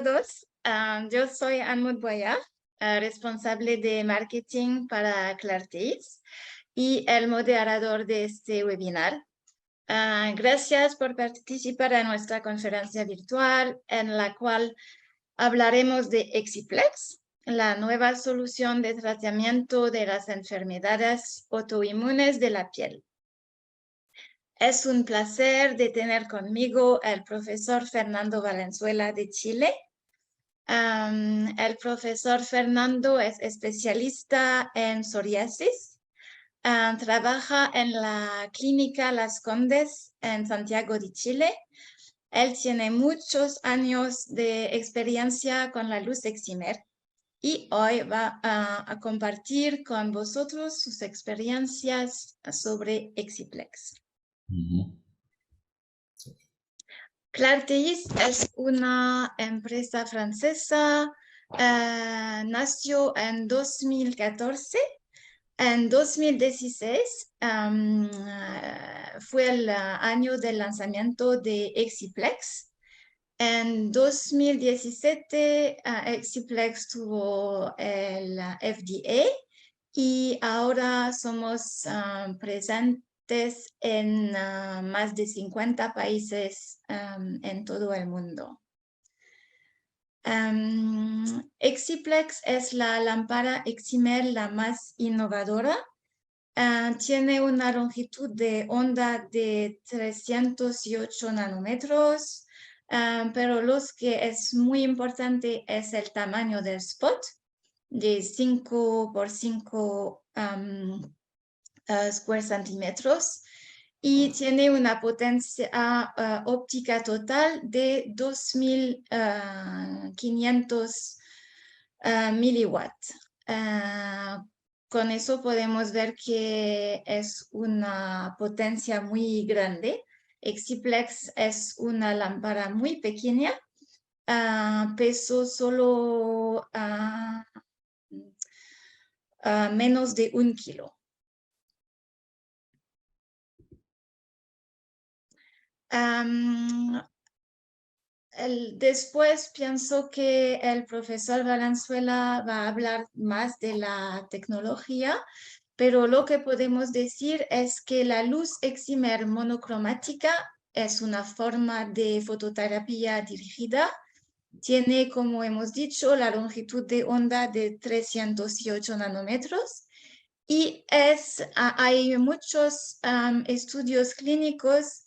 todos. Yo soy Anmut Boya, responsable de marketing para Clartéis y el moderador de este webinar. Gracias por participar en nuestra conferencia virtual en la cual hablaremos de Exiplex, la nueva solución de tratamiento de las enfermedades autoinmunes de la piel. Es un placer de tener conmigo el profesor Fernando Valenzuela de Chile. El profesor Fernando es especialista en psoriasis. Trabaja en la clínica Las Condes en Santiago de Chile. Él tiene muchos años de experiencia con la luz Excimer y hoy va a compartir con vosotros sus experiencias sobre Exiplex. Clartéis es una empresa francesa, nació en 2014. En 2016 fue el año del lanzamiento de Exiplex. En 2017 Exiplex tuvo el FDA y ahora somos presentes en más de 50 países en todo el mundo. Exiplex es la lámpara Excimer la más innovadora. Tiene una longitud de onda de 308 nanómetros, pero lo que es muy importante es el tamaño del spot, de 5 por 5 square centímetros, y tiene una potencia óptica total de 2500 miliwatts. Con eso podemos ver que es una potencia muy grande. Exiplex es una lámpara muy pequeña, peso solo menos de 1 kilo. Después pienso que el profesor Valenzuela va a hablar más de la tecnología, pero lo que podemos decir es que la luz Excimer monocromática es una forma de fototerapia dirigida. Tiene, como hemos dicho, la longitud de onda de 308 nanómetros y hay muchos estudios clínicos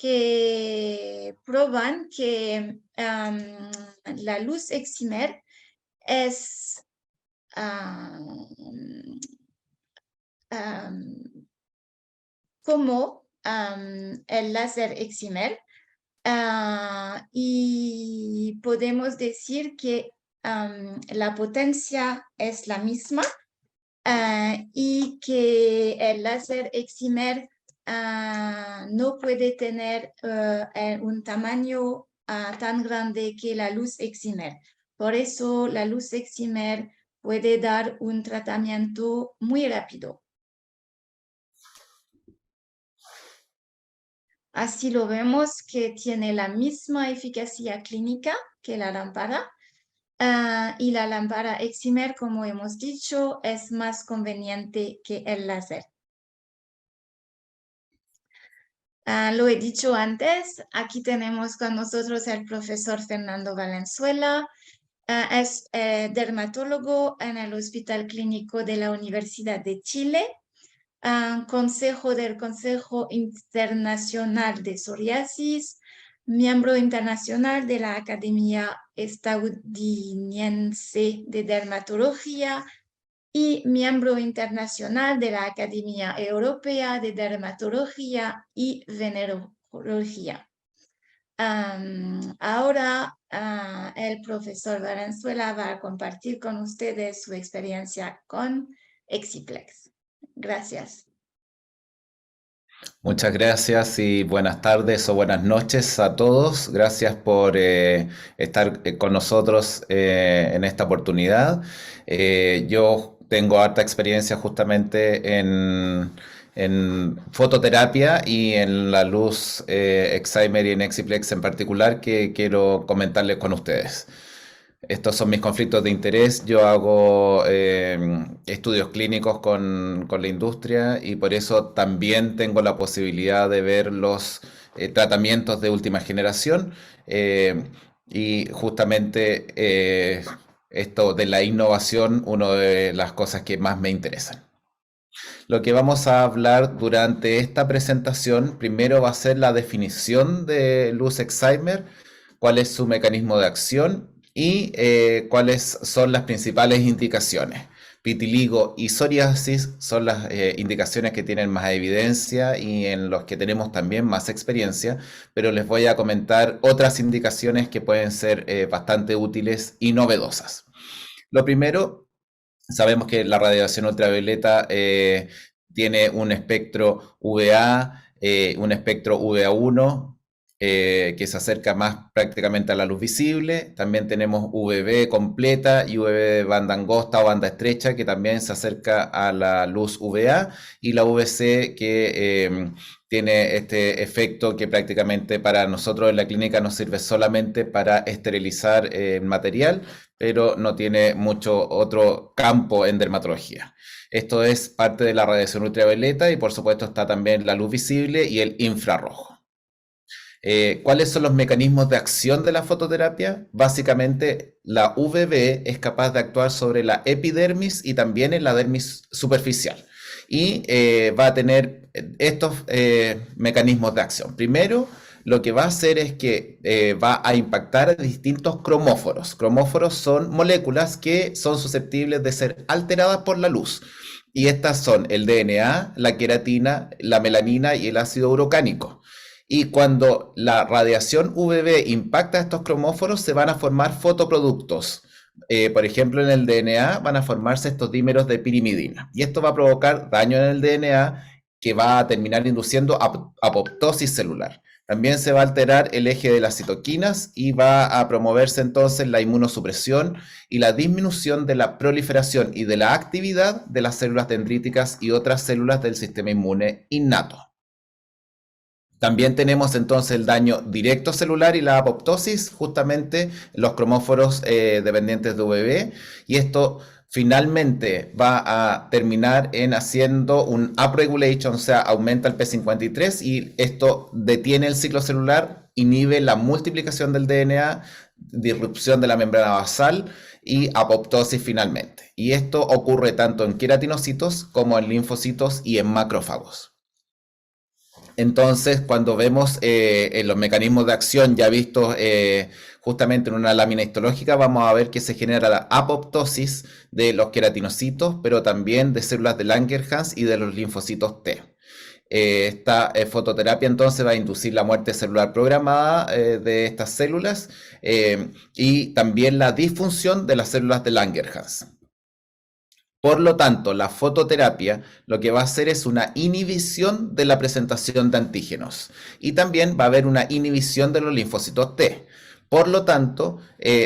que prueban que la luz Excimer es como el láser Excimer y podemos decir que la potencia es la misma y que el láser Excimer no puede tener un tamaño tan grande que la luz Excimer. Por eso la luz Excimer puede dar un tratamiento muy rápido. Así lo vemos que tiene la misma eficacia clínica que la lámpara. Y la lámpara Excimer, como hemos dicho, es más conveniente que el láser. Lo he dicho antes, aquí tenemos con nosotros el profesor Fernando Valenzuela. Es dermatólogo en el Hospital Clínico de la Universidad de Chile, consejo del Consejo Internacional de Psoriasis, miembro internacional de la Academia Estadounidense de Dermatología y miembro internacional de la Academia Europea de Dermatología y Venerología. Ahora el profesor Valenzuela va a compartir con ustedes su experiencia con Exiplex. Gracias. Muchas gracias y buenas tardes o buenas noches a todos. Gracias por estar con nosotros en esta oportunidad. Yo tengo harta experiencia justamente en fototerapia y en la luz Excimer y en Exiplex en particular que quiero comentarles con ustedes. Estos son mis conflictos de interés. Yo hago estudios clínicos con la industria y por eso también tengo la posibilidad de ver los tratamientos de última generación eh, y justamente esto de la innovación, una de las cosas que más me interesan. Lo que vamos a hablar durante esta presentación, primero va a ser la definición de luz Excimer, cuál es su mecanismo de acción y cuáles son las principales indicaciones. Vitiligo y psoriasis son las indicaciones que tienen más evidencia y en los que tenemos también más experiencia, pero les voy a comentar otras indicaciones que pueden ser bastante útiles y novedosas. Lo primero, sabemos que la radiación ultravioleta tiene un espectro VA, un espectro VA1, que se acerca más prácticamente a la luz visible. También tenemos UVB completa y UVB de banda angosta o banda estrecha, que también se acerca a la luz VA. Y la VC, que tiene este efecto que prácticamente para nosotros en la clínica nos sirve solamente para esterilizar el material, pero no tiene mucho otro campo en dermatología. Esto es parte de la radiación ultravioleta y por supuesto está también la luz visible y el infrarrojo. ¿Cuáles son los mecanismos de acción de la fototerapia? Básicamente, la UVB es capaz de actuar sobre la epidermis y también en la dermis superficial. Y va a tener estos mecanismos de acción. Primero, lo que va a hacer es que va a impactar a distintos cromóforos. Cromóforos son moléculas que son susceptibles de ser alteradas por la luz. Y estas son el DNA, la queratina, la melanina y el ácido urocánico. Y cuando la radiación UVB impacta a estos cromóforos, se van a formar fotoproductos. Por ejemplo, en el DNA van a formarse estos dímeros de pirimidina. Y esto va a provocar daño en el DNA que va a terminar induciendo apoptosis celular. También se va a alterar el eje de las citoquinas y va a promoverse entonces la inmunosupresión y la disminución de la proliferación y de la actividad de las células dendríticas y otras células del sistema inmune innato. También tenemos entonces el daño directo celular y la apoptosis, justamente los cromóforos dependientes de UVB, y esto finalmente va a terminar en haciendo un upregulation, o sea, aumenta el P53 y esto detiene el ciclo celular, inhibe la multiplicación del DNA, disrupción de la membrana basal y apoptosis finalmente. Y esto ocurre tanto en queratinocitos como en linfocitos y en macrófagos. Entonces, cuando vemos en los mecanismos de acción ya vistos justamente en una lámina histológica, vamos a ver que se genera la apoptosis de los queratinocitos, pero también de células de Langerhans y de los linfocitos T. Esta fototerapia entonces va a inducir la muerte celular programada de estas células y también la disfunción de las células de Langerhans. Por lo tanto, la fototerapia lo que va a hacer es una inhibición de la presentación de antígenos y también va a haber una inhibición de los linfocitos T. Por lo tanto,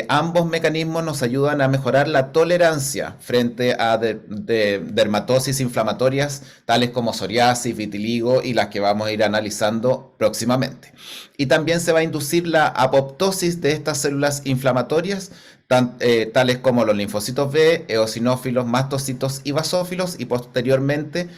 ambos mecanismos nos ayudan a mejorar la tolerancia frente a dermatosis inflamatorias tales como psoriasis, vitiligo y las que vamos a ir analizando próximamente. Y también se va a inducir la apoptosis de estas células inflamatorias tales como los linfocitos B, eosinófilos, mastocitos y basófilos, y posteriormente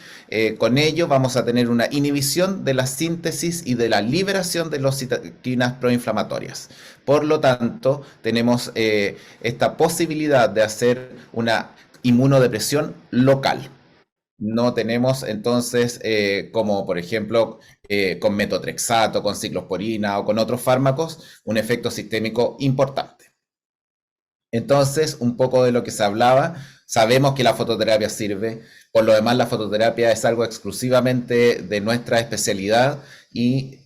con ello vamos a tener una inhibición de la síntesis y de la liberación de las citoquinas proinflamatorias. Por lo tanto, tenemos esta posibilidad de hacer una inmunodepresión local. No tenemos entonces, como por ejemplo con metotrexato, con ciclosporina o con otros fármacos, un efecto sistémico importante. Entonces, un poco de lo que se hablaba, sabemos que la fototerapia sirve, por lo demás la fototerapia es algo exclusivamente de nuestra especialidad y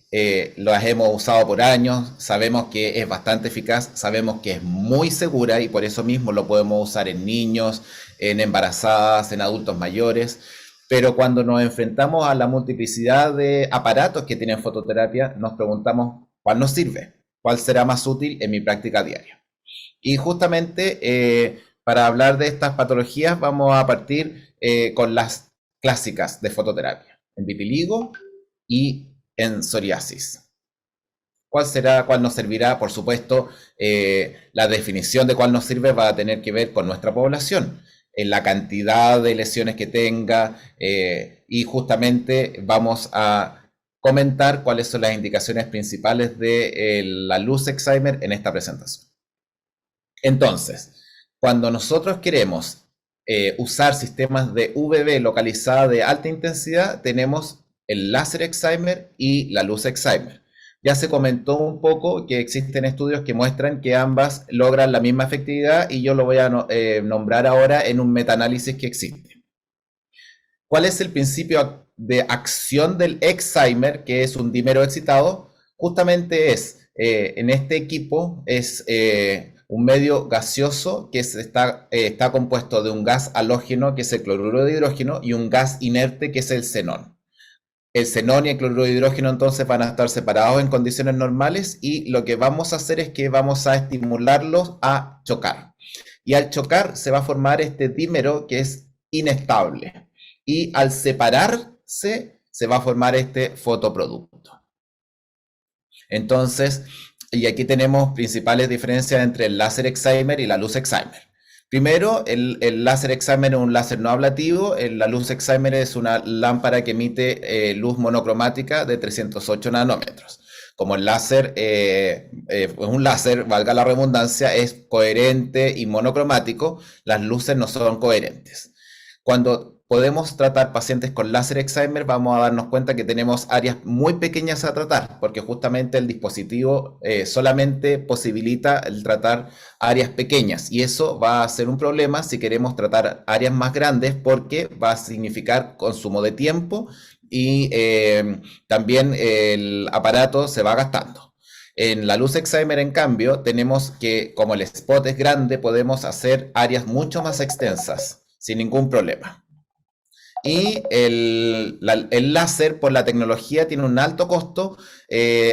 las hemos usado por años, sabemos que es bastante eficaz, sabemos que es muy segura y por eso mismo lo podemos usar en niños, en embarazadas, en adultos mayores, pero cuando nos enfrentamos a la multiplicidad de aparatos que tienen fototerapia, nos preguntamos cuál nos sirve, cuál será más útil en mi práctica diaria. Y justamente para hablar de estas patologías vamos a partir con las clásicas de fototerapia, en vitiligo y en psoriasis. ¿Cuál será, cuál nos servirá? Por supuesto, la definición de cuál nos sirve va a tener que ver con nuestra población, en la cantidad de lesiones que tenga, y justamente vamos a comentar cuáles son las indicaciones principales de la luz Excimer en esta presentación. Entonces, cuando nosotros queremos usar sistemas de UVB localizada de alta intensidad, tenemos el láser Excimer y la luz Excimer. Ya se comentó un poco que existen estudios que muestran que ambas logran la misma efectividad y yo lo voy a nombrar ahora en un metaanálisis que existe. ¿Cuál es el principio de acción del Excimer, que es un dímero excitado? Justamente en este equipo es un medio gaseoso que está compuesto de un gas halógeno, que es el cloruro de hidrógeno, y un gas inerte, que es el xenón. El xenón y el cloruro de hidrógeno entonces van a estar separados en condiciones normales y lo que vamos a hacer es que vamos a estimularlos a chocar. Y al chocar se va a formar este dímero que es inestable. Y al separarse se va a formar este fotoproducto. Entonces, y aquí tenemos principales diferencias entre el láser Excimer y la luz Excimer. Primero, el láser Excimer es un láser no ablativo. La luz Excimer es una lámpara que emite luz monocromática de 308 nanómetros. Como el láser es un láser, valga la redundancia, es coherente y monocromático, las luces no son coherentes. Cuando podemos tratar pacientes con láser Excimer, vamos a darnos cuenta que tenemos áreas muy pequeñas a tratar, porque justamente el dispositivo solamente posibilita el tratar áreas pequeñas, y eso va a ser un problema si queremos tratar áreas más grandes, porque va a significar consumo de tiempo y también el aparato se va gastando. En la luz Excimer, en cambio, tenemos que, como el spot es grande, podemos hacer áreas mucho más extensas sin ningún problema. Y el láser, por la tecnología, tiene un alto costo,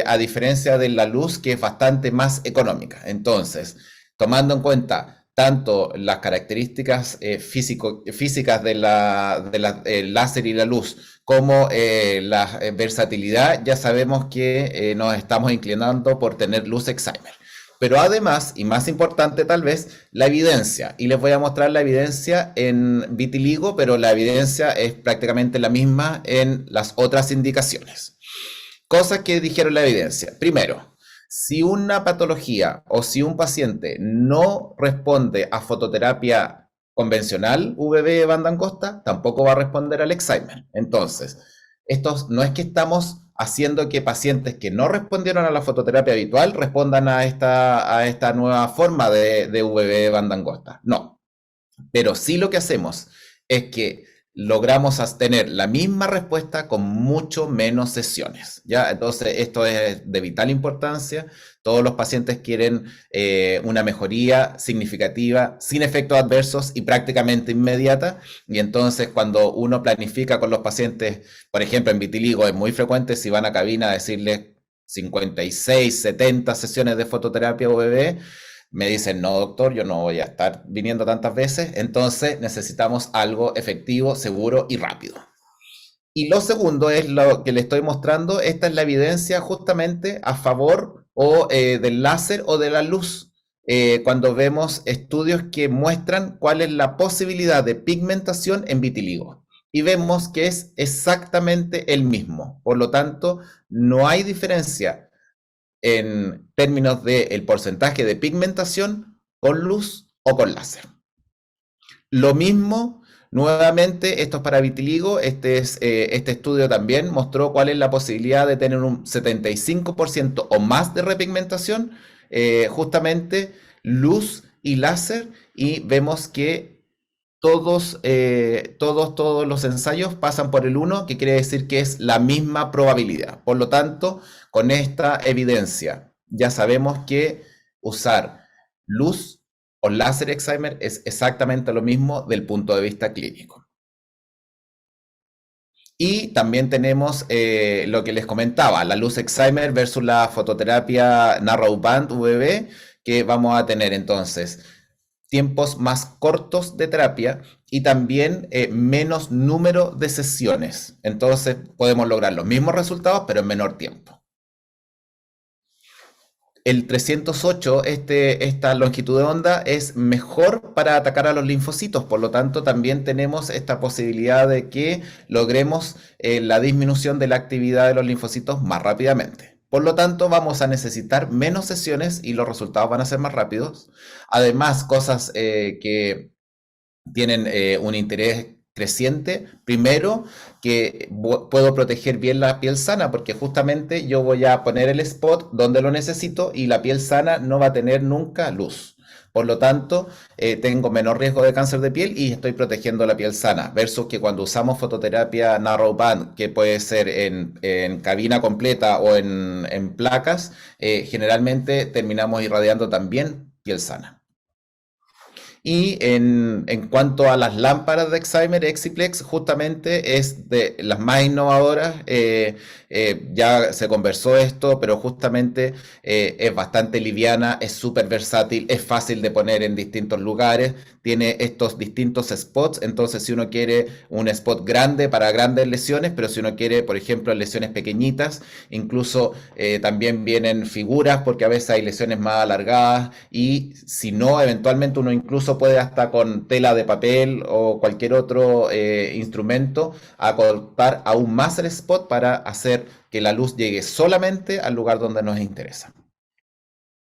a diferencia de la luz, que es bastante más económica. Entonces, tomando en cuenta tanto las características físicas del láser y la luz, como la versatilidad, ya sabemos que nos estamos inclinando por tener luz Excimer. Pero además, y más importante tal vez, la evidencia. Y les voy a mostrar la evidencia en vitiligo, pero la evidencia es prácticamente la misma en las otras indicaciones. Cosas que dijeron la evidencia. Primero, si una patología o si un paciente no responde a fototerapia convencional, UVB banda angosta, tampoco va a responder al Excimer. Entonces, esto no es que estamos haciendo que pacientes que no respondieron a la fototerapia habitual respondan a esta nueva forma de UVB banda angosta. No, pero sí lo que hacemos es que logramos tener la misma respuesta con mucho menos sesiones, ¿ya? Entonces, esto es de vital importancia. Todos los pacientes quieren una mejoría significativa, sin efectos adversos y prácticamente inmediata. Y entonces, cuando uno planifica con los pacientes, por ejemplo, en vitiligo, es muy frecuente si van a cabina a decirles 56, 70 sesiones de fototerapia UVB. Me dicen, no, doctor, yo no voy a estar viniendo tantas veces, entonces necesitamos algo efectivo, seguro y rápido. Y lo segundo es lo que le estoy mostrando. Esta es la evidencia justamente a favor del láser o de la luz. Cuando vemos estudios que muestran cuál es la posibilidad de pigmentación en vitiligo. Y vemos que es exactamente el mismo. Por lo tanto, no hay diferencia en términos del porcentaje de pigmentación con luz o con láser. Lo mismo, nuevamente, esto es para vitiligo. Este estudio también mostró cuál es la posibilidad de tener un 75% o más de repigmentación, justamente luz y láser, y vemos que todos los ensayos pasan por el 1, que quiere decir que es la misma probabilidad. Por lo tanto, con esta evidencia ya sabemos que usar luz o láser Excimer es exactamente lo mismo del punto de vista clínico. Y también tenemos lo que les comentaba, la luz Excimer versus la fototerapia Narrowband UVB, que vamos a tener entonces tiempos más cortos de terapia y también menos número de sesiones. Entonces podemos lograr los mismos resultados, pero en menor tiempo. El 308, esta longitud de onda, es mejor para atacar a los linfocitos, por lo tanto también tenemos esta posibilidad de que logremos la disminución de la actividad de los linfocitos más rápidamente. Por lo tanto, vamos a necesitar menos sesiones y los resultados van a ser más rápidos. Además, cosas que tienen un interés creciente. Primero, que puedo proteger bien la piel sana, porque justamente yo voy a poner el spot donde lo necesito y la piel sana no va a tener nunca luz. Por lo tanto, tengo menor riesgo de cáncer de piel y estoy protegiendo la piel sana, versus que cuando usamos fototerapia narrowband, que puede ser en cabina completa o en placas, generalmente terminamos irradiando también piel sana. Y en cuanto a las lámparas de Excimer, Exiplex justamente es de las más innovadoras. Ya se conversó esto, pero justamente es bastante liviana, es súper versátil, es fácil de poner en distintos lugares, tiene estos distintos spots. Entonces, si uno quiere un spot grande para grandes lesiones, pero si uno quiere, por ejemplo, lesiones pequeñitas, incluso también vienen figuras, porque a veces hay lesiones más alargadas, y si no, eventualmente uno incluso puede hasta con tela de papel o cualquier otro instrumento acortar aún más el spot para hacer que la luz llegue solamente al lugar donde nos interesa.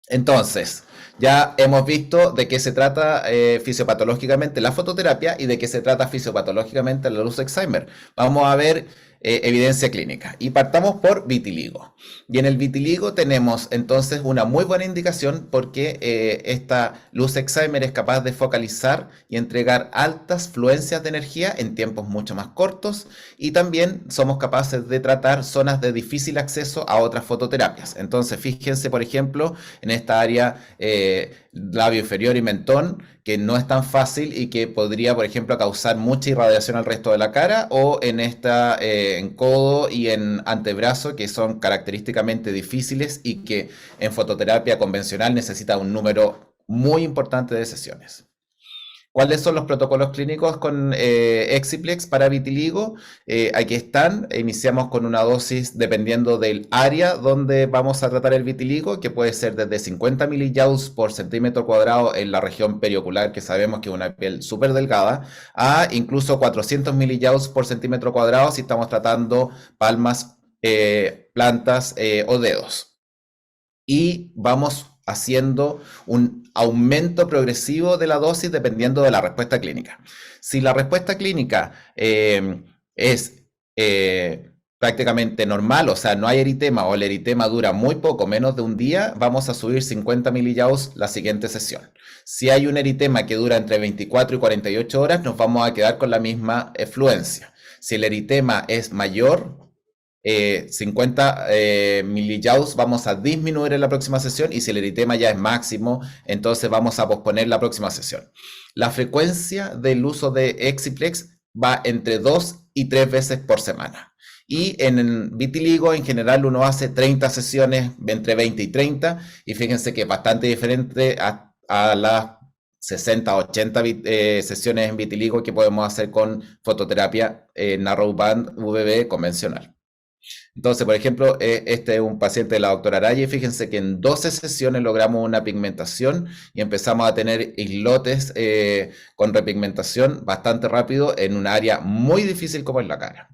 Entonces, ya hemos visto de qué se trata fisiopatológicamente la fototerapia y de qué se trata fisiopatológicamente la luz Excimer. Vamos a ver evidencia clínica y partamos por vitiligo. Y en el vitiligo tenemos entonces una muy buena indicación porque esta luz Excimer es capaz de focalizar y entregar altas fluencias de energía en tiempos mucho más cortos, y también somos capaces de tratar zonas de difícil acceso a otras fototerapias. Entonces, fíjense, por ejemplo, en esta área labio inferior y mentón, que no es tan fácil y que podría, por ejemplo, causar mucha irradiación al resto de la cara, o en esta en codo y en antebrazo, que son característicamente difíciles y que en fototerapia convencional necesita un número muy importante de sesiones. ¿Cuáles son los protocolos clínicos con Exiplex para vitiligo? Aquí están. Iniciamos con una dosis dependiendo del área donde vamos a tratar el vitiligo, que puede ser desde 50 millijoules por centímetro cuadrado en la región periocular, que sabemos que es una piel súper delgada, a incluso 400 millijoules por centímetro cuadrado si estamos tratando palmas, plantas o dedos. Y vamos haciendo un aumento progresivo de la dosis dependiendo de la respuesta clínica. Si la respuesta clínica es prácticamente normal, o sea, no hay eritema, o el eritema dura muy poco, menos de un día, vamos a subir 50 millijoules la siguiente sesión. Si hay un eritema que dura entre 24 y 48 horas, nos vamos a quedar con la misma fluencia. Si el eritema es mayor, 50 millijoules vamos a disminuir en la próxima sesión, y si el eritema ya es máximo, entonces vamos a posponer la próxima sesión. La frecuencia del uso de Exiplex va entre 2 y 3 veces por semana. Y en el vitiligo en general uno hace 30 sesiones, entre 20 y 30, y fíjense que es bastante diferente a las 60, 80 sesiones en vitiligo que podemos hacer con fototerapia narrowband UVB convencional. Entonces, por ejemplo, este es un paciente de la doctora Araya, y fíjense que en 12 sesiones logramos una pigmentación y empezamos a tener islotes con repigmentación bastante rápido en un área muy difícil como es la cara.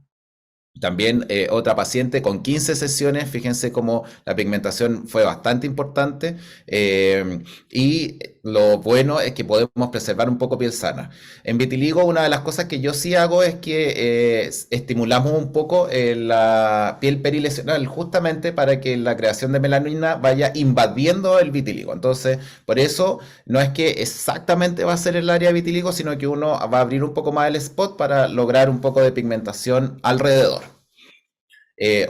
También otra paciente con 15 sesiones, fíjense cómo la pigmentación fue bastante importante, y lo bueno es que podemos preservar un poco piel sana. En vitiligo una de las cosas que yo sí hago es que estimulamos un poco la piel perilesional, justamente para que la creación de melanina vaya invadiendo el vitiligo. Entonces, por eso no es que exactamente va a ser el área de vitiligo, sino que uno va a abrir un poco más el spot para lograr un poco de pigmentación alrededor.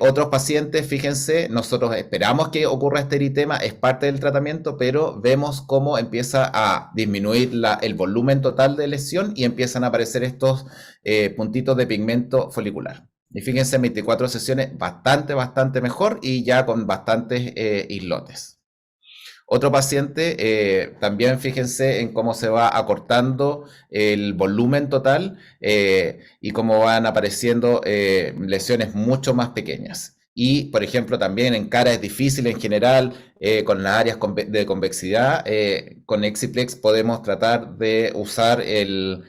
Otros pacientes, fíjense, nosotros esperamos que ocurra este eritema, es parte del tratamiento, pero vemos cómo empieza a disminuir el volumen total de lesión y empiezan a aparecer estos puntitos de pigmento folicular. Y fíjense, 24 sesiones, bastante mejor, y ya con bastantes islotes. Otro paciente, también fíjense en cómo se va acortando el volumen total y cómo van apareciendo lesiones mucho más pequeñas. Y, por ejemplo, también en cara es difícil en general, con las áreas de convexidad, con Exiplex podemos tratar de usar el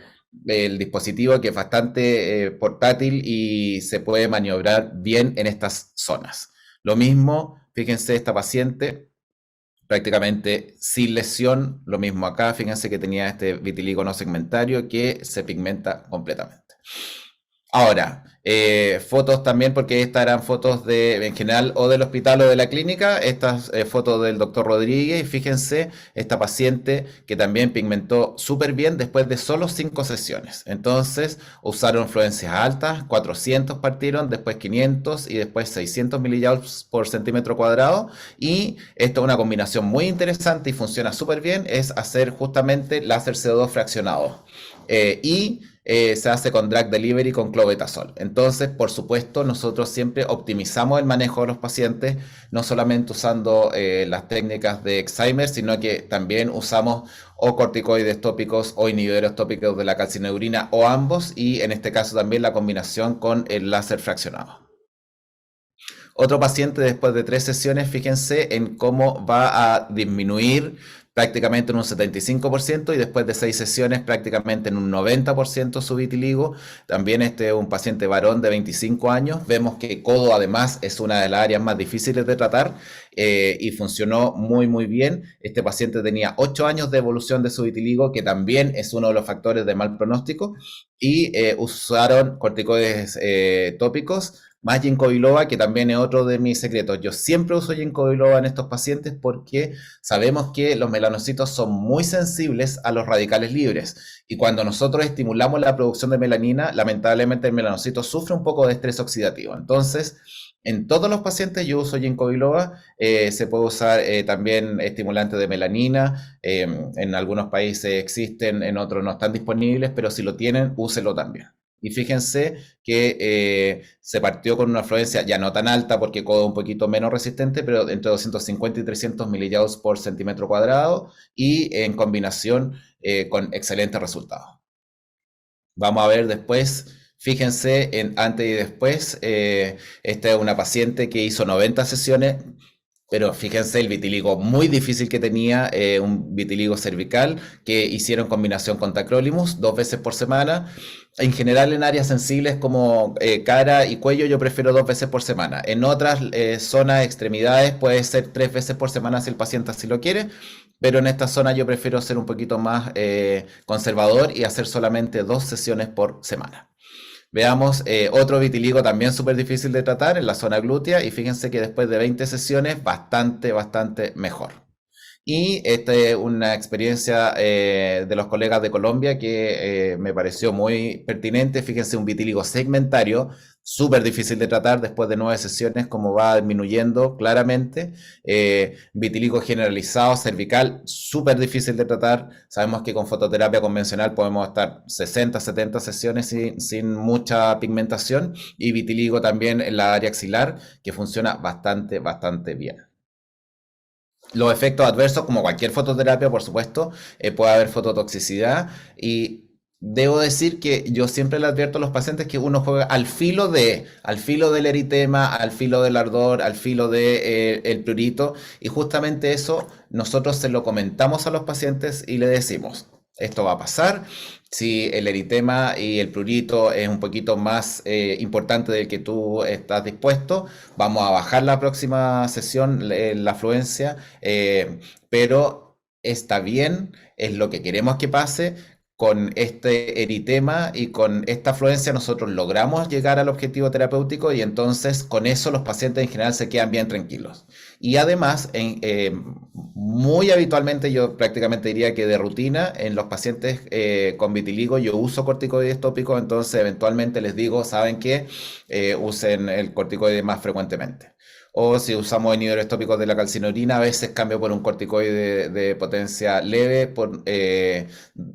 dispositivo que es bastante portátil y se puede maniobrar bien en estas zonas. Lo mismo, fíjense esta paciente, prácticamente sin lesión, lo mismo acá, fíjense que tenía este vitiligo no segmentario que se pigmenta completamente. Ahora, fotos también, porque estas eran fotos en general o del hospital o de la clínica, estas fotos del doctor Rodríguez, y fíjense, esta paciente que también pigmentó súper bien después de solo 5 sesiones. Entonces, usaron fluencias altas, 400 partieron, después 500 y después 600 millijoules por centímetro cuadrado, y esto es una combinación muy interesante y funciona súper bien, es hacer justamente láser CO2 fraccionado. Se hace con drug delivery con clobetasol. Entonces, por supuesto, nosotros siempre optimizamos el manejo de los pacientes, no solamente usando las técnicas de Excimer, sino que también usamos o corticoides tópicos o inhibidores tópicos de la calcineurina o ambos, y en este caso también la combinación con el láser fraccionado. Otro paciente después de 3 sesiones, fíjense en cómo va a disminuir prácticamente en un 75% y después de 6 sesiones prácticamente en un 90% su vitiligo. También este es un paciente varón de 25 años. Vemos que codo además es una de las áreas más difíciles de tratar y funcionó muy bien. Este paciente tenía 8 años de evolución de su vitiligo, que también es uno de los factores de mal pronóstico, y usaron corticoides tópicos más ginkgo biloba, que también es otro de mis secretos. Yo siempre uso ginkgo biloba en estos pacientes porque sabemos que los melanocitos son muy sensibles a los radicales libres. Y cuando nosotros estimulamos la producción de melanina, lamentablemente el melanocito sufre un poco de estrés oxidativo. Entonces, en todos los pacientes yo uso ginkgo biloba. Se puede usar también estimulantes de melanina. En algunos países existen, en otros no están disponibles, pero si lo tienen, úselo también. Y fíjense que se partió con una afluencia ya no tan alta, porque codo un poquito menos resistente, pero entre 250 y 300 millijoules por centímetro cuadrado, y en combinación con excelentes resultados. Vamos a ver después, fíjense en antes y después. Esta es una paciente que hizo 90 sesiones, pero fíjense el vitiligo muy difícil que tenía, un vitiligo cervical, que hicieron combinación con tacrolimus 2 veces por semana. En general, en áreas sensibles como cara y cuello, yo prefiero 2 veces por semana. En otras zonas, extremidades, puede ser 3 veces por semana si el paciente así lo quiere, pero en esta zona yo prefiero ser un poquito más conservador y hacer solamente 2 sesiones por semana. Veamos otro vitiligo también súper difícil de tratar en la zona glútea, y fíjense que después de 20 sesiones bastante mejor. Y esta es una experiencia de los colegas de Colombia que me pareció muy pertinente. Fíjense, un vitiligo segmentario, súper difícil de tratar después de 9 sesiones, como va disminuyendo claramente. Vitiligo generalizado cervical, súper difícil de tratar. Sabemos que con fototerapia convencional podemos estar 60, 70 sesiones sin mucha pigmentación. Y vitiligo también en la área axilar, que funciona bastante bien. Los efectos adversos, como cualquier fototerapia, por supuesto, puede haber fototoxicidad, y debo decir que yo siempre le advierto a los pacientes que uno juega al filo del eritema, al filo del ardor, al filo del prurito, y justamente eso nosotros se lo comentamos a los pacientes y le decimos, esto va a pasar. Si el eritema y el prurito es un poquito más importante del que tú estás dispuesto, vamos a bajar la próxima sesión la afluencia, pero está bien, es lo que queremos que pase. Con este eritema y con esta afluencia nosotros logramos llegar al objetivo terapéutico, y entonces con eso los pacientes en general se quedan bien tranquilos. Y además, muy habitualmente, yo prácticamente diría que de rutina, en los pacientes con vitiligo yo uso corticoides tópicos, entonces eventualmente les digo, ¿saben qué? Usen el corticoide más frecuentemente. O si usamos inhibidores tópicos de la calcineurina, a veces cambio por un corticoide de potencia leve,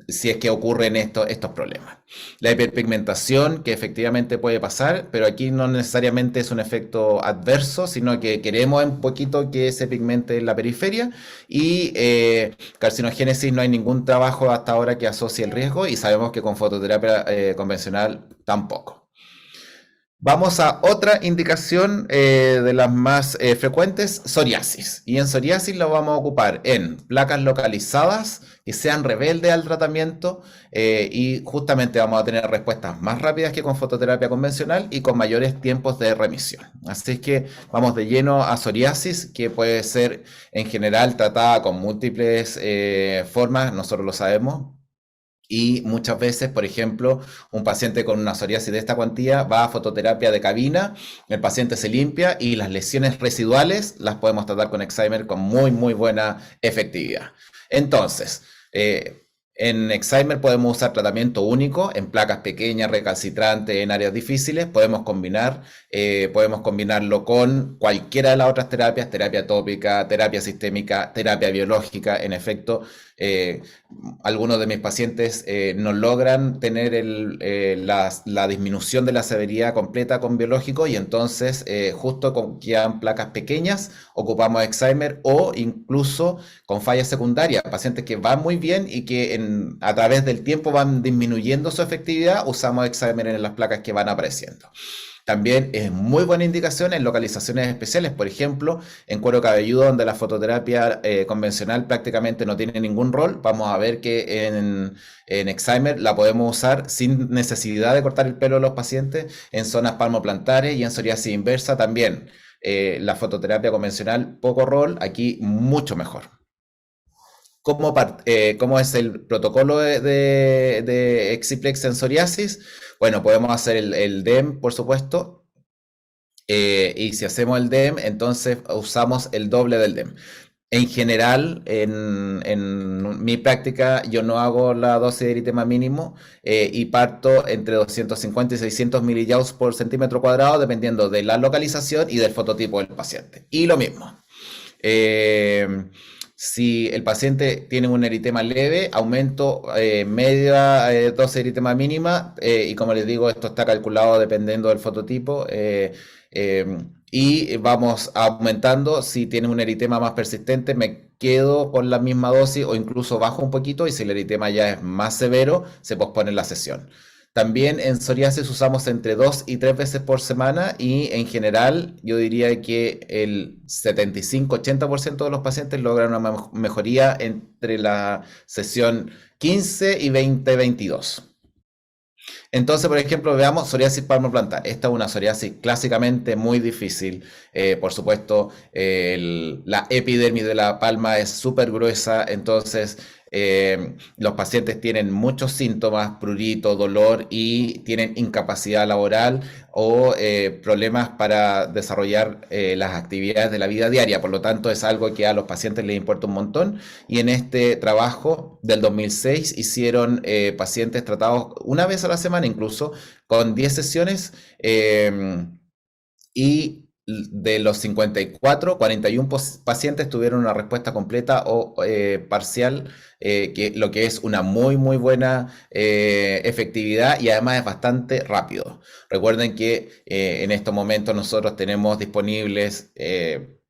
si es que ocurren estos problemas. La hiperpigmentación, que efectivamente puede pasar, pero aquí no necesariamente es un efecto adverso, sino que queremos un poquito que se pigmente en la periferia. Y carcinogénesis, no hay ningún trabajo hasta ahora que asocie el riesgo, y sabemos que con fototerapia convencional tampoco. Vamos a otra indicación de las más frecuentes, psoriasis. Y en psoriasis lo vamos a ocupar en placas localizadas que sean rebeldes al tratamiento y justamente vamos a tener respuestas más rápidas que con fototerapia convencional y con mayores tiempos de remisión. Así es que vamos de lleno a psoriasis, que puede ser en general tratada con múltiples formas, nosotros lo sabemos. Y muchas veces, por ejemplo, un paciente con una psoriasis de esta cuantía va a fototerapia de cabina, el paciente se limpia y las lesiones residuales las podemos tratar con Excimer con muy, muy buena efectividad. Entonces, en Excimer podemos usar tratamiento único en placas pequeñas, recalcitrantes, en áreas difíciles. Podemos combinarlo con cualquiera de las otras terapias, terapia tópica, terapia sistémica, terapia biológica. En efecto, eh, algunos de mis pacientes no logran tener la disminución de la severidad completa con biológico y entonces justo con quedan placas pequeñas, ocupamos Excimer o incluso con fallas secundarias, pacientes que van muy bien y que a través del tiempo van disminuyendo su efectividad, usamos Excimer en las placas que van apareciendo. También es muy buena indicación en localizaciones especiales, por ejemplo, en cuero cabelludo, donde la fototerapia convencional prácticamente no tiene ningún rol. Vamos a ver que en Excimer la podemos usar sin necesidad de cortar el pelo de los pacientes, en zonas palmoplantares y en psoriasis inversa también. La fototerapia convencional, poco rol, aquí mucho mejor. ¿Cómo es el protocolo de Exiplex en psoriasis? Bueno, podemos hacer el DEM, por supuesto, y si hacemos el DEM, entonces usamos el doble del DEM. En general, en mi práctica, yo no hago la dosis de eritema mínimo y parto entre 250 y 600 millijoules por centímetro cuadrado, dependiendo de la localización y del fototipo del paciente. Y lo mismo. Eh, si el paciente tiene un eritema leve, aumento media dosis de eritema mínima y como les digo, esto está calculado dependiendo del fototipo y vamos aumentando. Si tiene un eritema más persistente, me quedo con la misma dosis o incluso bajo un poquito y si el eritema ya es más severo, se pospone la sesión. También en psoriasis usamos entre 2 y 3 veces por semana y en general yo diría que el 75-80% de los pacientes logran una mejoría entre la sesión 15 y 20-22. Entonces, por ejemplo, veamos psoriasis palmoplantar. Esta es una psoriasis clásicamente muy difícil. Por supuesto, la epidermis de la palma es súper gruesa, entonces los pacientes tienen muchos síntomas, prurito, dolor y tienen incapacidad laboral o problemas para desarrollar las actividades de la vida diaria. Por lo tanto, es algo que a los pacientes les importa un montón. Y en este trabajo del 2006 hicieron pacientes tratados una vez a la semana, incluso con 10 sesiones. Y de los 54, 41 pacientes tuvieron una respuesta completa o parcial, lo que es una muy, muy buena efectividad y además es bastante rápido. Recuerden que en estos momentos nosotros tenemos disponibles,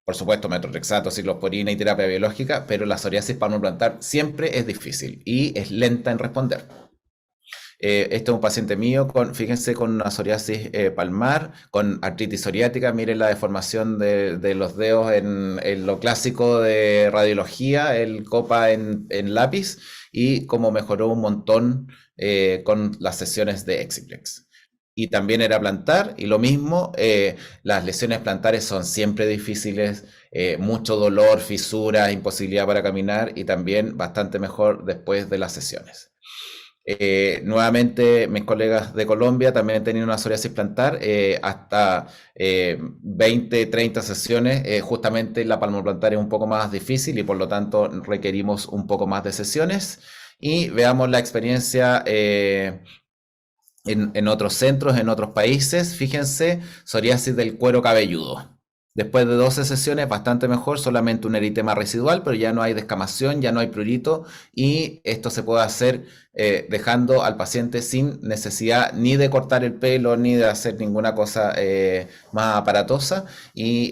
por supuesto, metrorrexato, ciclosporina y terapia biológica, pero la psoriasis palmoplantar siempre es difícil y es lenta en responder. Este es un paciente mío fíjense, con una psoriasis palmar, con artritis psoriática. Miren la deformación de los dedos en lo clásico de radiología, el copa en lápiz, y cómo mejoró un montón con las sesiones de Exiplex. Y también era plantar, y lo mismo, las lesiones plantares son siempre difíciles, mucho dolor, fisuras, imposibilidad para caminar, y también bastante mejor después de las sesiones. Nuevamente, mis colegas de Colombia también han tenido una psoriasis plantar, hasta 20, 30 sesiones. Justamente la palmoplantar es un poco más difícil y por lo tanto requerimos un poco más de sesiones. Y veamos la experiencia en otros centros, en otros países. Fíjense, psoriasis del cuero cabelludo. Después de 12 sesiones, bastante mejor, solamente un eritema residual, pero ya no hay descamación, ya no hay prurito, y esto se puede hacer dejando al paciente sin necesidad ni de cortar el pelo, ni de hacer ninguna cosa más aparatosa, y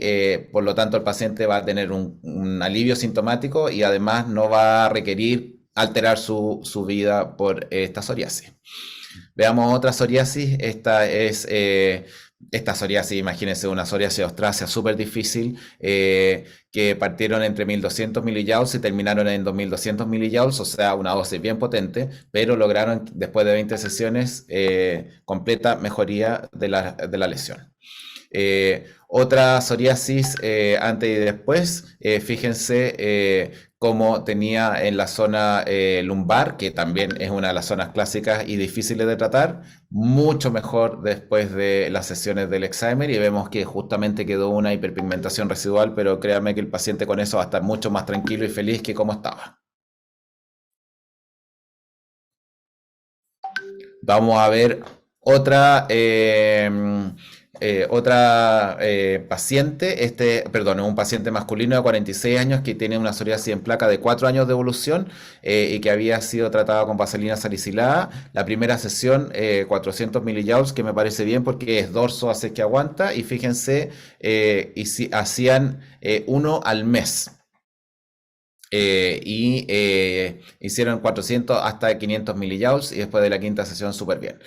por lo tanto el paciente va a tener un alivio sintomático y además no va a requerir alterar su vida por esta psoriasis. Veamos otra psoriasis. Esta es esta psoriasis, imagínense, una psoriasis ostrácea súper difícil, que partieron entre 1200 millijoules y terminaron en 2200 millijoules, o sea, una dosis bien potente, pero lograron, después de 20 sesiones, completa mejoría de la lesión. Otra psoriasis antes y después, fíjense cómo tenía en la zona lumbar, que también es una de las zonas clásicas y difíciles de tratar, mucho mejor después de las sesiones del Excimer, y vemos que justamente quedó una hiperpigmentación residual, pero créanme que el paciente con eso va a estar mucho más tranquilo y feliz que como estaba. Vamos a ver otra, paciente, perdón, es un paciente masculino de 46 años que tiene una psoriasis en placa de 4 años de evolución, y que había sido tratado con vaselina salicilada. La primera sesión, 400 millijoules, que me parece bien porque es dorso, hace que aguanta, y fíjense, y si hacían uno al mes. Hicieron 400 hasta 500 millijoules y después de la quinta sesión súper bien.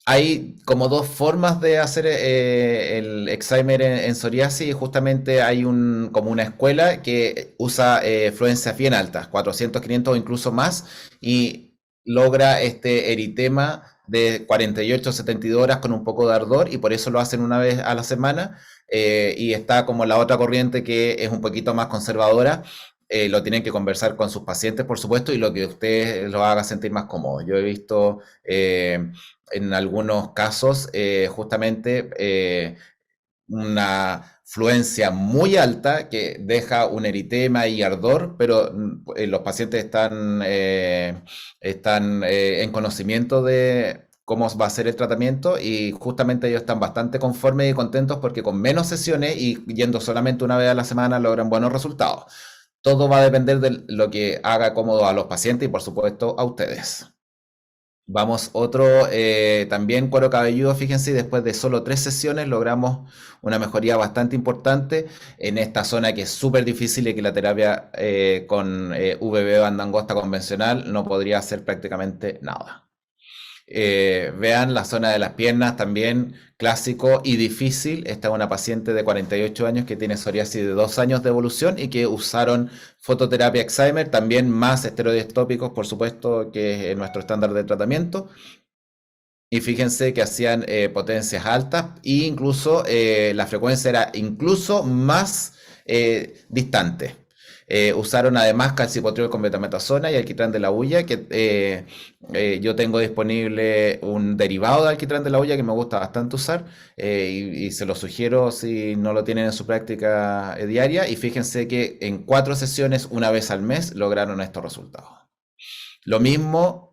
Hay como dos formas de hacer el Excimer en psoriasis, y justamente hay como una escuela que usa fluencias bien altas, 400, 500 o incluso más, y logra este eritema de 48 a 72 horas con un poco de ardor, y por eso lo hacen una vez a la semana. Y está como la otra corriente que es un poquito más conservadora. Lo tienen que conversar con sus pacientes, por supuesto, y lo que usted los haga sentir más cómodos. Yo he visto en algunos casos justamente una fluencia muy alta que deja un eritema y ardor, pero los pacientes están en conocimiento de cómo va a ser el tratamiento, y justamente ellos están bastante conformes y contentos porque con menos sesiones y yendo solamente una vez a la semana logran buenos resultados. Todo va a depender de lo que haga cómodo a los pacientes y por supuesto a ustedes. Vamos, otro también cuero cabelludo, fíjense, después de solo 3 sesiones logramos una mejoría bastante importante en esta zona que es súper difícil y que la terapia con VB banda angosta convencional no podría hacer prácticamente nada. Vean la zona de las piernas, también clásico y difícil. Esta es una paciente de 48 años que tiene psoriasis de 2 años de evolución y que usaron fototerapia Excimer, también más esteroides tópicos, por supuesto, que es nuestro estándar de tratamiento. Y fíjense que hacían potencias altas, e incluso la frecuencia era incluso más distante. Usaron además calcipotriol con betametasona y alquitrán de la hulla, que yo tengo disponible un derivado de alquitrán de la hulla que me gusta bastante usar, y se lo sugiero si no lo tienen en su práctica diaria. Y fíjense que en 4 sesiones, una vez al mes, lograron estos resultados. Lo mismo.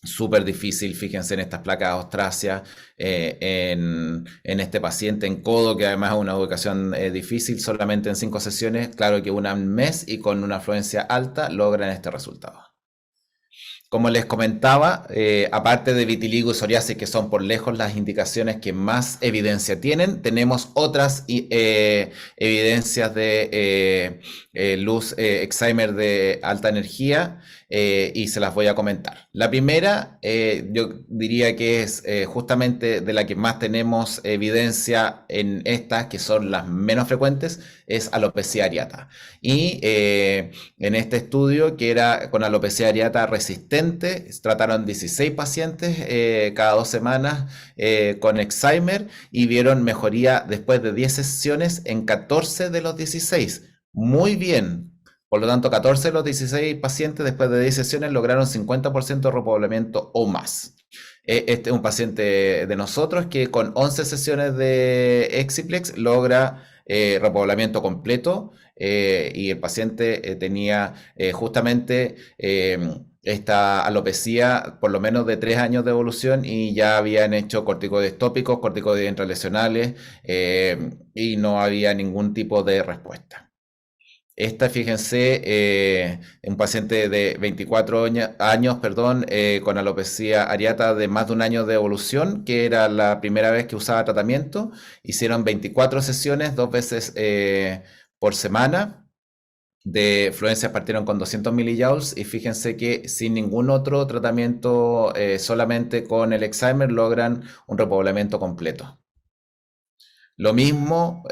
Súper difícil, fíjense en estas placas ostráceas, en este paciente en codo, que además es una ubicación difícil, solamente en 5 sesiones, claro que una al mes y con una afluencia alta logran este resultado. Como les comentaba, aparte de vitiligo y psoriasis, que son por lejos las indicaciones que más evidencia tienen, tenemos otras evidencias de luz Excimer de alta energía, y se las voy a comentar. La primera, yo diría que es justamente de la que más tenemos evidencia en estas, que son las menos frecuentes, es alopecia areata. Y en este estudio, que era con alopecia areata resistente, trataron 16 pacientes cada 2 semanas con Excimer, y vieron mejoría después de 10 sesiones en 14 de los 16. Muy bien. Por lo tanto, 14 de los 16 pacientes después de 10 sesiones lograron 50% de repoblamiento o más. Este es un paciente de nosotros que con 11 sesiones de Exiplex logra repoblamiento completo, y el paciente tenía justamente esta alopecia por lo menos de 3 años de evolución, y ya habían hecho corticoides tópicos, corticoides intralesionales, y no había ningún tipo de respuesta. Esta, fíjense, un paciente de 24 años, perdón, con alopecia areata de más de 1 año de evolución, que era la primera vez que usaba tratamiento. Hicieron 24 sesiones, 2 veces por semana, de fluencias partieron con 200 millijoules y fíjense que sin ningún otro tratamiento, solamente con el Excimer logran un repoblamiento completo. Lo mismo,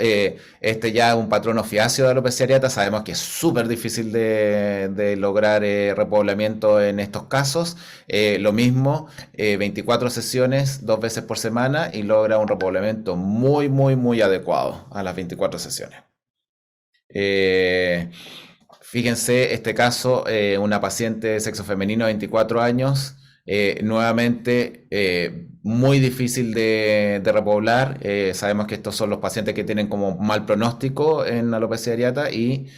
este ya es un patrón ofiáceo de alopecia areata, sabemos que es súper difícil de lograr repoblamiento en estos casos. Lo mismo, 24 sesiones, 2 veces por semana y logra un repoblamiento muy, muy, muy adecuado a las 24 sesiones. Eh, Fíjense, este caso, una paciente de sexo femenino de 24 años, nuevamente muy difícil de repoblar. Sabemos que estos son los pacientes que tienen como mal pronóstico en alopecia areata y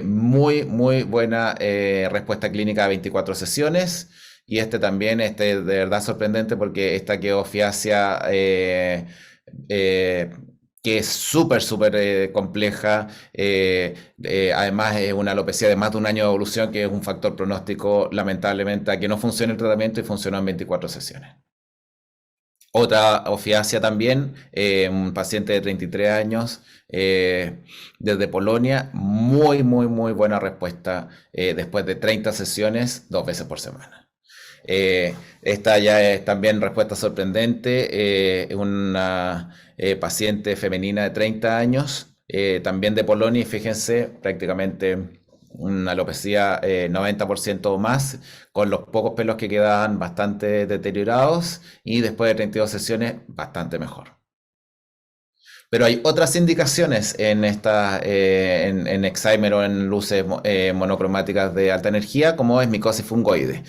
muy, muy buena respuesta clínica a 24 sesiones. Y este también, de verdad sorprendente porque esta queofiasia eh, que es súper, súper compleja. Además, es una alopecia de más de un año de evolución, que es un factor pronóstico, lamentablemente, a que no funcione el tratamiento y funcionó en 24 sesiones. Otra ofiacia también, un paciente de 33 años, desde Polonia, muy, muy, muy buena respuesta después de 30 sesiones, 2 veces por semana. Esta ya es también respuesta sorprendente, una paciente femenina de 30 años, también de Polonia, y fíjense, prácticamente una alopecia 90% o más, con los pocos pelos que quedaban bastante deteriorados y después de 32 sesiones bastante mejor. Pero hay otras indicaciones en en Excimer o en luces monocromáticas de alta energía, como es micosis fungoide.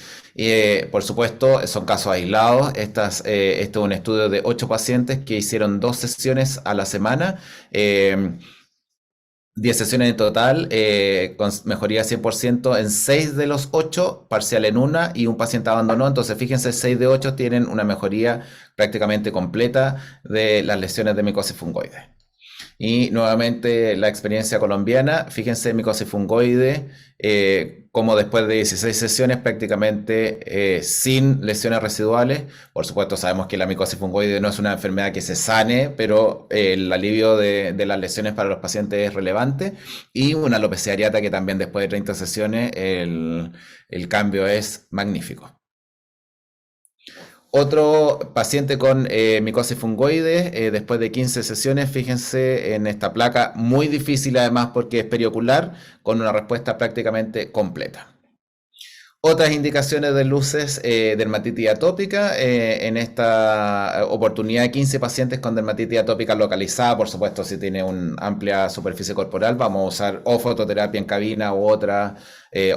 Por supuesto, son casos aislados. Esto es un estudio de 8 pacientes que hicieron 2 sesiones a la semana. 10 sesiones en total, con mejoría 100% en 6 de los 8, parcial en una, y un paciente abandonó. Entonces, fíjense, 6 de 8 tienen una mejoría prácticamente completa de las lesiones de micosis fungoide. Y nuevamente la experiencia colombiana, fíjense, micosis fungoide, como después de 16 sesiones prácticamente sin lesiones residuales. Por supuesto, sabemos que la micosis fungoide no es una enfermedad que se sane, pero el alivio de las lesiones para los pacientes es relevante. Y una alopecia areata que también después de 30 sesiones el cambio es magnífico. Otro paciente con micosis fungoide, después de 15 sesiones, fíjense en esta placa, muy difícil además porque es periocular, con una respuesta prácticamente completa. Otras indicaciones de luces, dermatitis atópica, en esta oportunidad 15 pacientes con dermatitis atópica localizada. Por supuesto, si tiene una amplia superficie corporal, vamos a usar o fototerapia en cabina u otra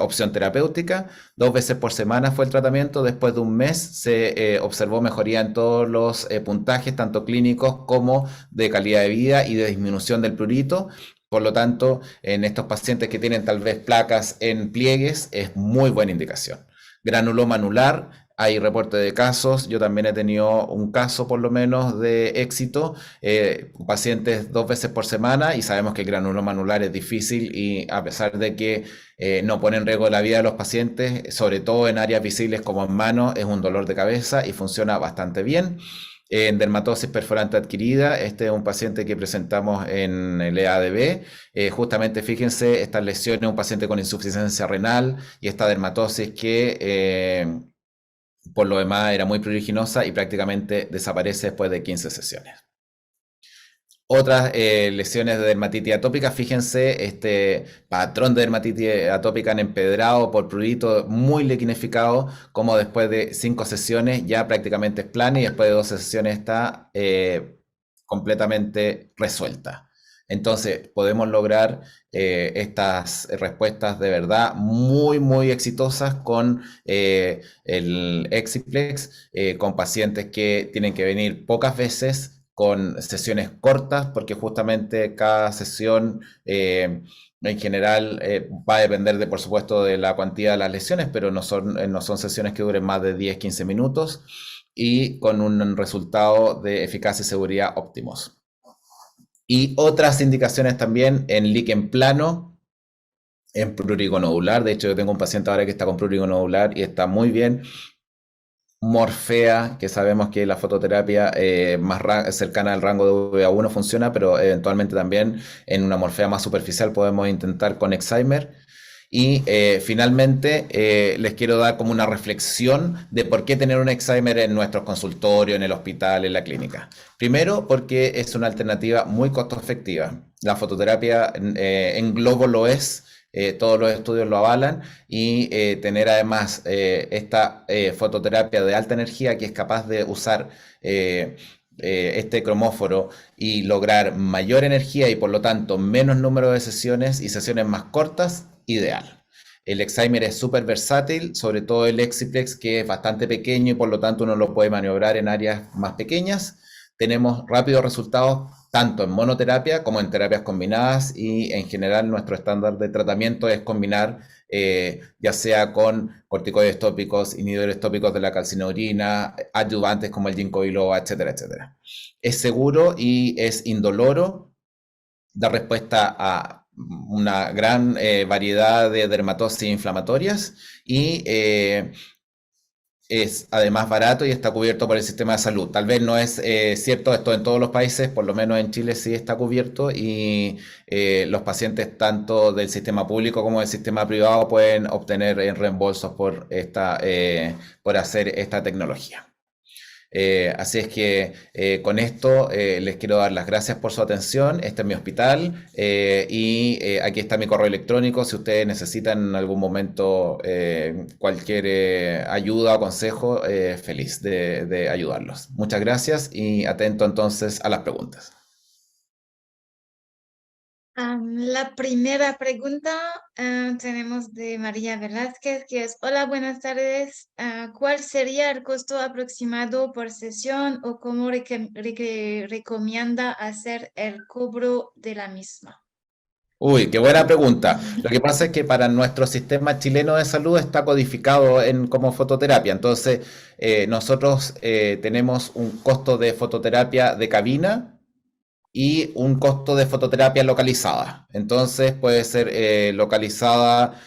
opción terapéutica. 2 veces por semana fue el tratamiento. Después de un mes se observó mejoría en todos los puntajes, tanto clínicos como de calidad de vida y de disminución del prurito. Por lo tanto, en estos pacientes que tienen tal vez placas en pliegues, es muy buena indicación. Granuloma anular, hay reporte de casos. Yo también he tenido un caso, por lo menos, de éxito. Pacientes 2 veces por semana, y sabemos que el granuloma anular es difícil y a pesar de que no pone en riesgo la vida de los pacientes, sobre todo en áreas visibles como en manos, es un dolor de cabeza y funciona bastante bien. En dermatosis perforante adquirida, este es un paciente que presentamos en el EADB. Justamente fíjense, estas lesiones, un paciente con insuficiencia renal y esta dermatosis que por lo demás era muy pruriginosa y prácticamente desaparece después de 15 sesiones. Otras lesiones de dermatitis atópica, fíjense, este patrón de dermatitis atópica en empedrado por prurito muy liquinificado, como después de 5 sesiones ya prácticamente es plana y después de 12 sesiones está completamente resuelta. Entonces podemos lograr estas respuestas de verdad muy, muy exitosas con el Exiplex, con pacientes que tienen que venir pocas veces, con sesiones cortas, porque justamente cada sesión en general va a depender de, por supuesto, de la cantidad de las lesiones, pero no son sesiones que duren más de 10-15 minutos y con un resultado de eficacia y seguridad óptimos. Y otras indicaciones también en líquen plano, en prurigo nodular. De hecho, yo tengo un paciente ahora que está con prurigo nodular y está muy bien. Morfea, que sabemos que la fototerapia cercana al rango de VA1 funciona, pero eventualmente también en una morfea más superficial podemos intentar con Excimer. Y finalmente les quiero dar como una reflexión de por qué tener un Excimer en nuestros consultorios, en el hospital, en la clínica. Primero, porque es una alternativa muy costo efectiva. La fototerapia en globo lo es, todos los estudios lo avalan y tener además esta fototerapia de alta energía que es capaz de usar este cromóforo y lograr mayor energía y por lo tanto menos número de sesiones y sesiones más cortas, ideal. El Excimer es súper versátil, sobre todo el Exiplex que es bastante pequeño y por lo tanto uno lo puede maniobrar en áreas más pequeñas. Tenemos rápidos resultados tanto en monoterapia como en terapias combinadas y en general nuestro estándar de tratamiento es combinar ya sea con corticoides tópicos, inhibidores tópicos de la calcineurina, adyuvantes como el ginkgo biloba, etcétera, etcétera. Es seguro y es indoloro, da respuesta a una gran variedad de dermatosis inflamatorias y es además barato y está cubierto por el sistema de salud. Tal vez no es cierto esto en todos los países, por lo menos en Chile sí está cubierto y los pacientes tanto del sistema público como del sistema privado pueden obtener reembolsos por hacer esta tecnología. Así es que con esto les quiero dar las gracias por su atención. Este es mi hospital y aquí está mi correo electrónico. Si ustedes necesitan en algún momento cualquier ayuda o consejo, feliz de ayudarlos. Muchas gracias y atento entonces a las preguntas. La primera pregunta tenemos de María Velázquez, que es, hola, buenas tardes. ¿Cuál sería el costo aproximado por sesión o cómo recomienda hacer el cobro de la misma? Uy, qué buena pregunta. Lo que pasa es que para nuestro sistema chileno de salud está codificado como fototerapia. Entonces, nosotros tenemos un costo de fototerapia de cabina y un costo de fototerapia localizada. Entonces puede ser localizada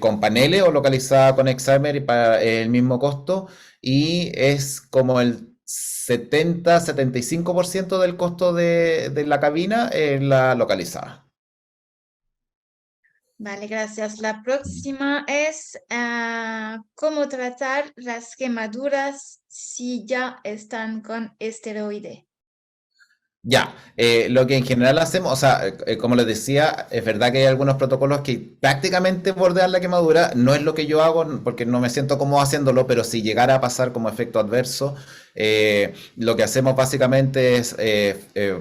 con paneles o localizada con Excimer y para el mismo costo. Y es como el 70-75% del costo de la cabina en la localizada. Vale, gracias. La próxima es cómo tratar las quemaduras si ya están con esteroide. Ya, lo que en general hacemos, o sea, como les decía, es verdad que hay algunos protocolos que prácticamente bordean la quemadura, no es lo que yo hago porque no me siento cómodo haciéndolo, pero si llegara a pasar como efecto adverso, lo que hacemos básicamente es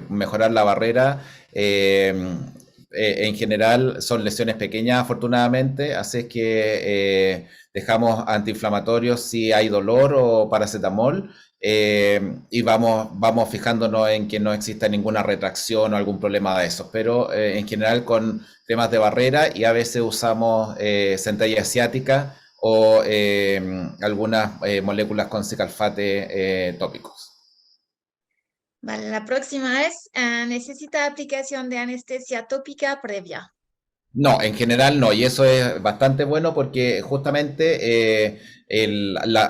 mejorar la barrera. En general son lesiones pequeñas afortunadamente, así es que dejamos antiinflamatorios si hay dolor o paracetamol y vamos fijándonos en que no exista ninguna retracción o algún problema de esos, pero en general con temas de barrera y a veces usamos centella asiática o algunas moléculas con cicalfate tópicos. Vale, la próxima es, ¿necesita aplicación de anestesia tópica previa? No, en general no, y eso es bastante bueno porque justamente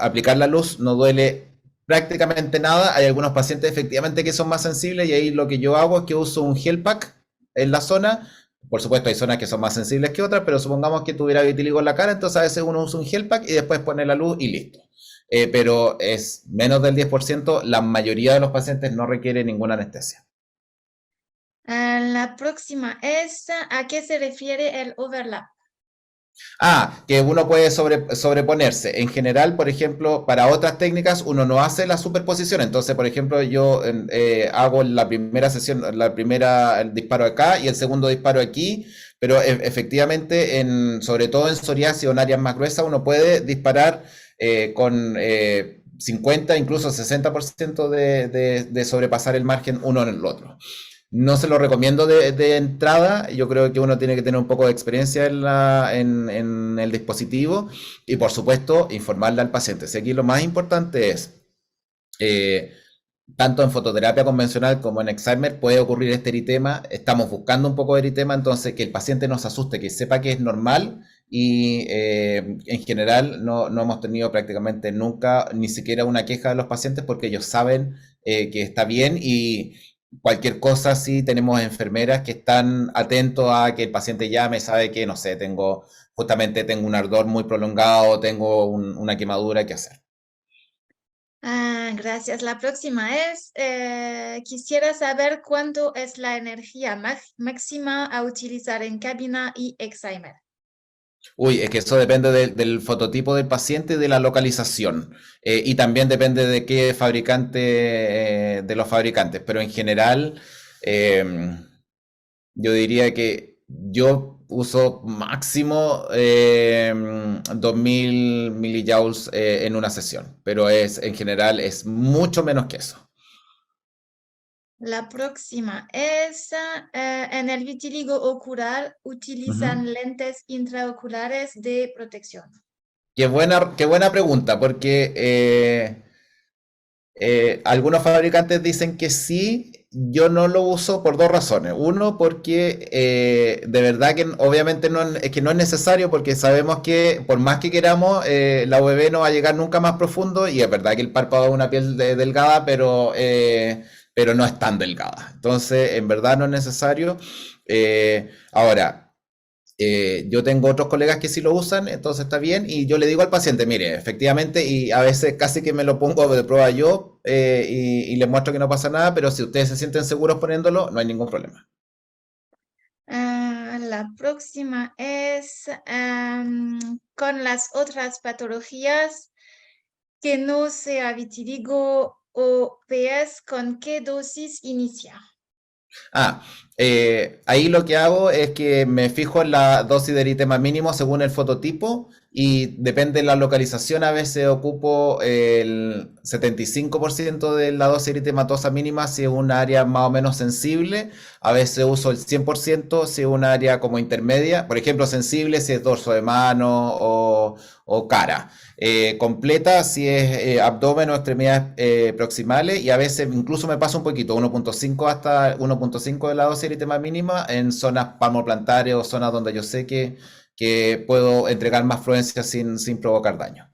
aplicar la luz no duele prácticamente nada. Hay algunos pacientes efectivamente que son más sensibles y ahí lo que yo hago es que uso un gel pack en la zona. Por supuesto hay zonas que son más sensibles que otras, pero supongamos que tuviera vitíligo en la cara, entonces a veces uno usa un gel pack y después pone la luz y listo. Pero es menos del 10%, la mayoría de los pacientes no requiere ninguna anestesia. La próxima es, ¿a qué se refiere el overlap? Que uno puede sobreponerse. En general, por ejemplo, para otras técnicas uno no hace la superposición. Entonces, por ejemplo, yo hago la primera sesión, el disparo acá y el segundo disparo aquí, pero efectivamente, sobre todo en psoriasis o en áreas más gruesas, uno puede disparar con 50, incluso 60% de sobrepasar el margen uno en el otro. No se lo recomiendo de entrada, yo creo que uno tiene que tener un poco de experiencia en el dispositivo y por supuesto informarle al paciente. Si aquí lo más importante es, eh, tanto en fototerapia convencional como en Excimer puede ocurrir este eritema, estamos buscando un poco de eritema, entonces que el paciente no se asuste, que sepa que es normal y en general no hemos tenido prácticamente nunca ni siquiera una queja de los pacientes porque ellos saben que está bien y cualquier cosa sí tenemos enfermeras que están atentos a que el paciente llame, sabe que, no sé, justamente tengo un ardor muy prolongado, tengo una quemadura que hacer. Gracias. La próxima es, quisiera saber cuánto es la energía máxima a utilizar en cabina y Excimer. Uy, es que eso depende del fototipo del paciente y de la localización. Y también depende de qué fabricante, de los fabricantes. Pero en general, eh, yo diría que yo uso máximo 2000 millijoules en una sesión. Pero en general es mucho menos que eso. La próxima es, en el vitíligo ocular utilizan Ujú. lentes intraoculares de protección. Qué buena pregunta, porque algunos fabricantes dicen que sí, yo no lo uso por dos razones. Uno, porque de verdad que obviamente es que no es necesario porque sabemos que por más que queramos, la UV no va a llegar nunca más profundo y es verdad que el párpado es una piel delgada, pero no es tan delgada. Entonces, en verdad no es necesario. Ahora, yo tengo otros colegas que sí lo usan, entonces está bien, y yo le digo al paciente, mire, efectivamente, y a veces casi que me lo pongo de prueba yo y les muestro que no pasa nada, pero si ustedes se sienten seguros poniéndolo, no hay ningún problema. La próxima es, con las otras patologías que no sea vitiligo o PS, ¿con qué dosis inicia? Ah, ahí lo que hago es que me fijo en la dosis de eritema mínimo según el fototipo y depende de la localización, a veces ocupo el 75% de la dosis eritematosa mínima si es un área más o menos sensible, a veces uso el 100% si es un área como intermedia, por ejemplo sensible si es dorso de mano o cara. Completa si es abdomen o extremidades proximales y a veces incluso me paso un poquito, 1.5 hasta 1.5 de la dosis eritema mínima en zonas palmoplantares o zonas donde yo sé que puedo entregar más fluencia sin provocar daño.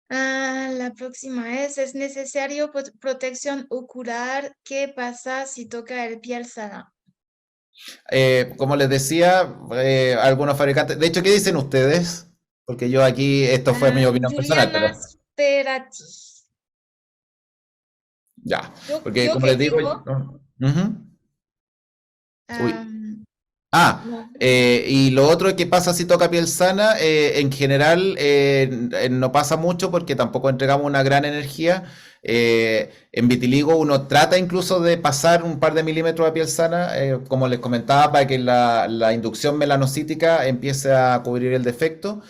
La próxima es necesario protección ocular. ¿Qué pasa si toca el piel sana? Como les decía, algunos fabricantes, de hecho, ¿qué dicen ustedes? Porque yo aquí, esto fue mi opinión personal, Juliana pero Sperati. ya, porque ¿Yo como qué les digo, digo? ujú. Uy. Am, Ah, no. y lo otro que pasa si toca piel sana, en general no pasa mucho porque tampoco entregamos una gran energía. En vitiligo uno trata incluso de pasar un par de milímetros a piel sana, como les comentaba, para que la inducción melanocítica empiece a cubrir el defecto.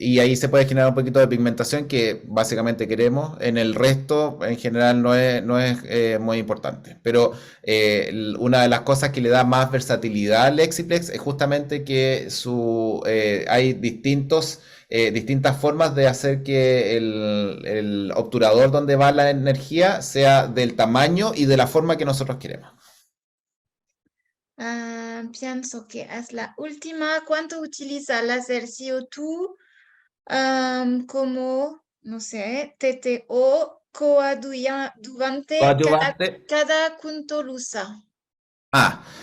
Y ahí se puede generar un poquito de pigmentación que básicamente queremos. En el resto, en general, no es muy importante. Pero una de las cosas que le da más versatilidad al Lexiplex es justamente que hay distintas formas de hacer que el obturador donde va la energía sea del tamaño y de la forma que nosotros queremos. Pienso que es la última. ¿Cuánto utiliza láser CO2 como, no sé, TTO coadyuvante Coadyuvante. cada cuánto lo usa?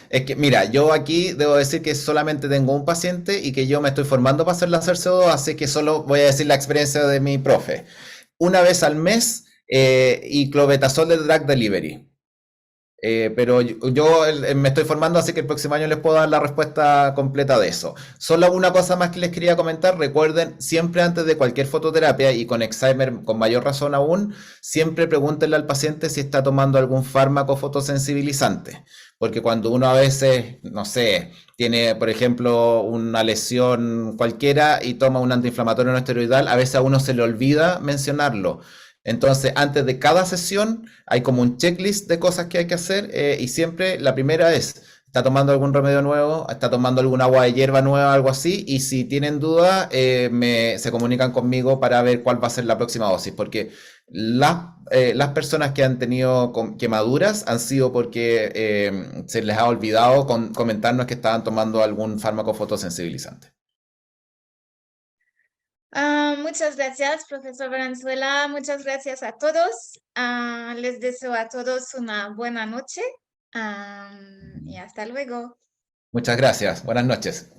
Es que mira, yo aquí debo decir que solamente tengo un paciente y que yo me estoy formando para hacer láser CO2, así que solo voy a decir la experiencia de mi profe. Una vez al mes y clobetasol de drug delivery. Pero yo me estoy formando, así que el próximo año les puedo dar la respuesta completa de eso. Solo una cosa más que les quería comentar. Recuerden, siempre antes de cualquier fototerapia y con Excimer con mayor razón aún, siempre pregúntenle al paciente si está tomando algún fármaco fotosensibilizante. Porque cuando uno a veces, no sé, tiene, por ejemplo, una lesión cualquiera y toma un antiinflamatorio no esteroidal, a veces a uno se le olvida mencionarlo. Entonces, antes de cada sesión hay como un checklist de cosas que hay que hacer y siempre la primera es está tomando algún remedio nuevo, está tomando algún agua de hierba nueva, algo así, y si tienen duda, se comunican conmigo para ver cuál va a ser la próxima dosis, porque las personas que han tenido quemaduras han sido porque se les ha olvidado comentarnos que estaban tomando algún fármaco fotosensibilizante. Muchas gracias, profesor Valenzuela. Muchas gracias a todos. Les deseo a todos una buena noche. Y hasta luego. Muchas gracias. Buenas noches.